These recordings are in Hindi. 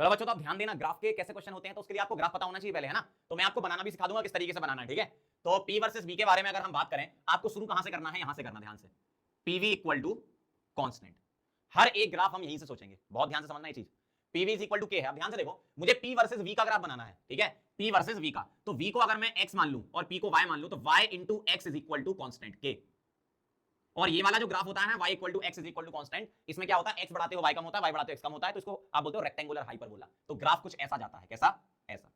चलो बच्चों, तो आप ध्यान देना, ग्राफ के कैसे क्वेश्चन होते हैं तो उसके लिए आपको ग्राफ पता होना चाहिए पहले, है ना। तो मैं आपको बनाना भी सिखा दूंगा किस तरीके से बनाना है, ठीक है। तो P वर्सेस V के बारे में अगर हम बात करें, आपको शुरू कहां से करना है, यहां से करना, ध्यान से। PV equal to constant. हर एक ग्राफ हम यहीं से सोचेंगे, बहुत ध्यान से समझना ये चीज। PV is equal to K है। अब ध्यान से देखो, मुझे P वर्सेस V का ग्राफ बनाना है, ठीक है। P वर्सेस V का, तो V को अगर मैं X मान लूं और P को Y मान लूं, तो Y into X is equal to constant K। और ये वाला जो ग्राफ होता है ना, y equal to x is equal to constant, इसमें क्या होता है, x बढ़ाते हो y कम होता है, y बढ़ाते हो x कम होता है, तो इसको आप बोलते हो रेक्टेंगुलर हाइपरबोला। तो ग्राफ कुछ ऐसा जाता है, कैसा, ऐसा।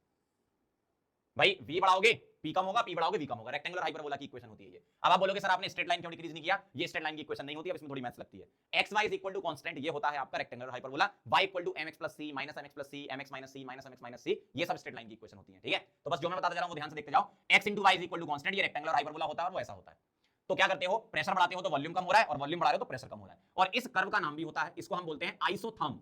भाई v बढ़ाओगे p कम होगा, p बढ़ाओगे v कम होगा, रेक्टेंगुलर हाइपरबोला की इक्वेशन होती है ये। अब आप बोलोगे सर आपने स्ट्रेट लाइन क्यों डिक्रीज नहीं किया, ये स्ट्रेट लाइन की इक्वेशन नहीं होती, अब इसमें थोड़ी मैथ्स लगती है। X y is equal to constant, ये होता है आपका rectangular hyperbola. y equal to mx plus c minus mx plus c, mx minus c minus mx minus c, ये सब स्ट्रेट लाइन की इक्वेशन होती है, ठीक है। तो बस जो मैं बताता जा रहा हूं वो ध्यान से देखते जाओ। x into y is equal to constant, ये रेक्टेंगुलर हाइपरबोला होता है और वो ऐसा होता है। तो क्या करते हो, प्रेशर बढ़ाते हो तो वॉल्यूम कम हो रहा है, और वॉल्यूम बढ़ा रहे हो तो प्रेशर कम हो रहा है। और इस कर्व का नाम भी होता है, इसको हम बोलते हैं आइसोथर्म।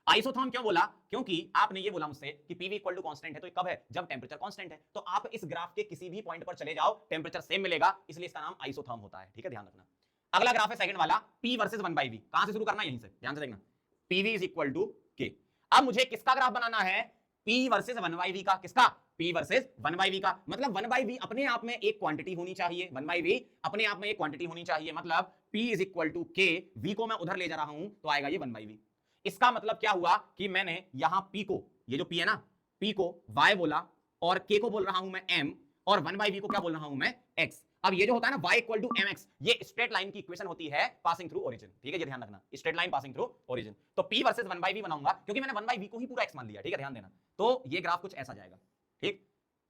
आइसोथर्म क्यों बोला, क्योंकि आपने ये बोला मुझसे कि पीवी इक्वल टू कांस्टेंट है, तो ये कब है, जब टेंपरेचर कांस्टेंट है। तो आप इस ग्राफ के किसी भी पॉइंट पर चले जाओ, टेंपरेचर सेम मिलेगा, इसलिए इसका नाम आइसोथर्म होता है, ठीक है, ध्यान रखना। अगला ग्राफ है सेकंड वाला, P वर्सेस 1/V। कहां से शुरू करना है, यहीं से, ध्यान से देखना। PV is equal to K। अब मुझे किसका ग्राफ बनाना है, P वर्सेस 1/V का। किसका, P वर्सेस 1/V का। मतलब 1/V अपने आप में एक क्वांटिटी होनी चाहिए, 1/V अपने आप में एक क्वांटिटी होनी चाहिए। मतलब P is equal to K, V को मैं उधर ले जा रहा हूं तो आएगा ये 1/V। इसका मतलब क्या हुआ कि मैंने यहां P को, ये जो P है ना, P को Y बोला, और K को बोल रहा हूं मैं M, और 1/V को क्या बोल रहा हूं मैं X। अब ये जो होता है ना y इक्वल टू mx, ये स्ट्रेट लाइन की इक्वेशन होती है पासिंग थ्रू ओरिजिन, ठीक है, ये ध्यान रखना, straight line passing through origin. तो P वर्सेस 1/V बनाऊंगा क्योंकि मैंने 1/V को ही पूरा x मान लिया, ठीक है, ध्यान देना। तो ये ग्राफ कुछ ऐसा जाएगा, ठीक,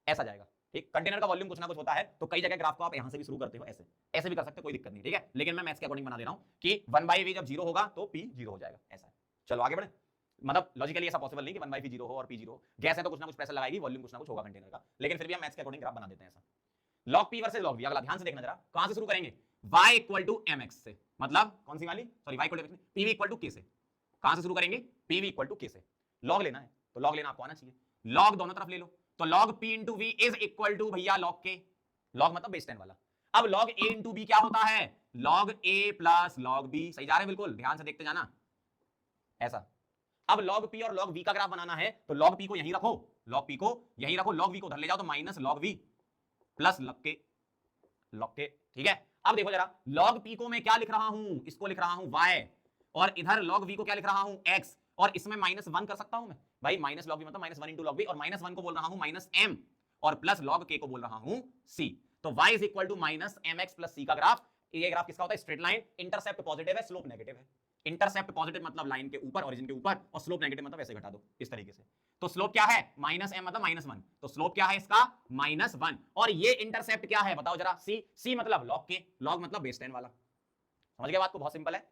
ऐसा जाएगा, ठीक। कंटेनर का वॉल्यूम कुछ ना कुछ होता है, तो कई जगह ग्राफ को आप यहां से भी शुरू करते हो, ऐसे ऐसे भी कर सकते हो, कोई दिक्कत नहीं, ठीक है। लेकिन मैं मैथ्स के अकॉर्डिंग बना दे रहा हूं कि 1/V जब 0 होगा तो P 0 हो जाएगा, ऐसा है। चलो आगे बढ़े। मतलब लॉजिकली ऐसा पॉसिबल नहीं कि 1/V 0 हो और P 0 हो। गैस है तो कुछ ना कुछ प्रेशर लगाएगी, वॉल्यूम कुछ ना कुछ होगा कंटेनर का, लेकिन फिर भी हम मैथ्स के अकॉर्डिंग ग्राफ बना देते हैं ऐसा। log P versus log V, अगला ध्यान से देखना जरा, कहां से शुरू करेंगे, y इक्वल टू mx से। मतलब कौन सी वाली, sorry y equal to PV equal to K से। कहां से शुरू करेंगे, PV इक्वल टू K से। log लेना है तो log लेना आपको आना चाहिए, log दोनों तरफ ले लो, तो log P into V is equal to भैया log K। log मतलब बेस 10 वाला। अब log A इंटू B क्या होता है, log A plus log B। सही जा रहे हैं बिल्कुल, ध्यान से देखते जाना, ऐसा। अब log P और log V का ग्राफ बनाना है, तो log P को यहीं रखो, log P को यहीं रखो, log V को उधर ले जाओ, तो minus log V plus log K, log K, ठीक है। अब देखो जरा, log P को मैं क्या लिख रहा हूं, इसको लिख रहा हूं y, और इधर log V को क्या लिख रहा हूं x, और इसमें -1 कर सकता हूं मैं, भाई माइनस log V मतलब -1 इंटू log V, और -1 को बोल रहा हूं -m, और प्लस log K को बोल रहा हूं c। तो y is equal to -mx plus c का ग्राफ। ये ग्राफ किसका होता है, स्ट्रेट लाइन, इंटरसेप्ट पॉजिटिव है, स्लोप नेगेटिव है। इंटरसेप्ट पॉजिटिव मतलब लाइन के ऊपर, ओरिजिन के ऊपर, और स्लोप नेगेटिव मतलब ऐसे घटा दो इस तरीके से। तो स्लोप क्या है, -m मतलब -1, तो स्लोप क्या है इसका, -1। और ये इंटरसेप्ट क्या है बताओ जरा, c, c मतलब log K, log मतलब बेस 10 वाला। समझ गए बात को, बहुत सिंपल है।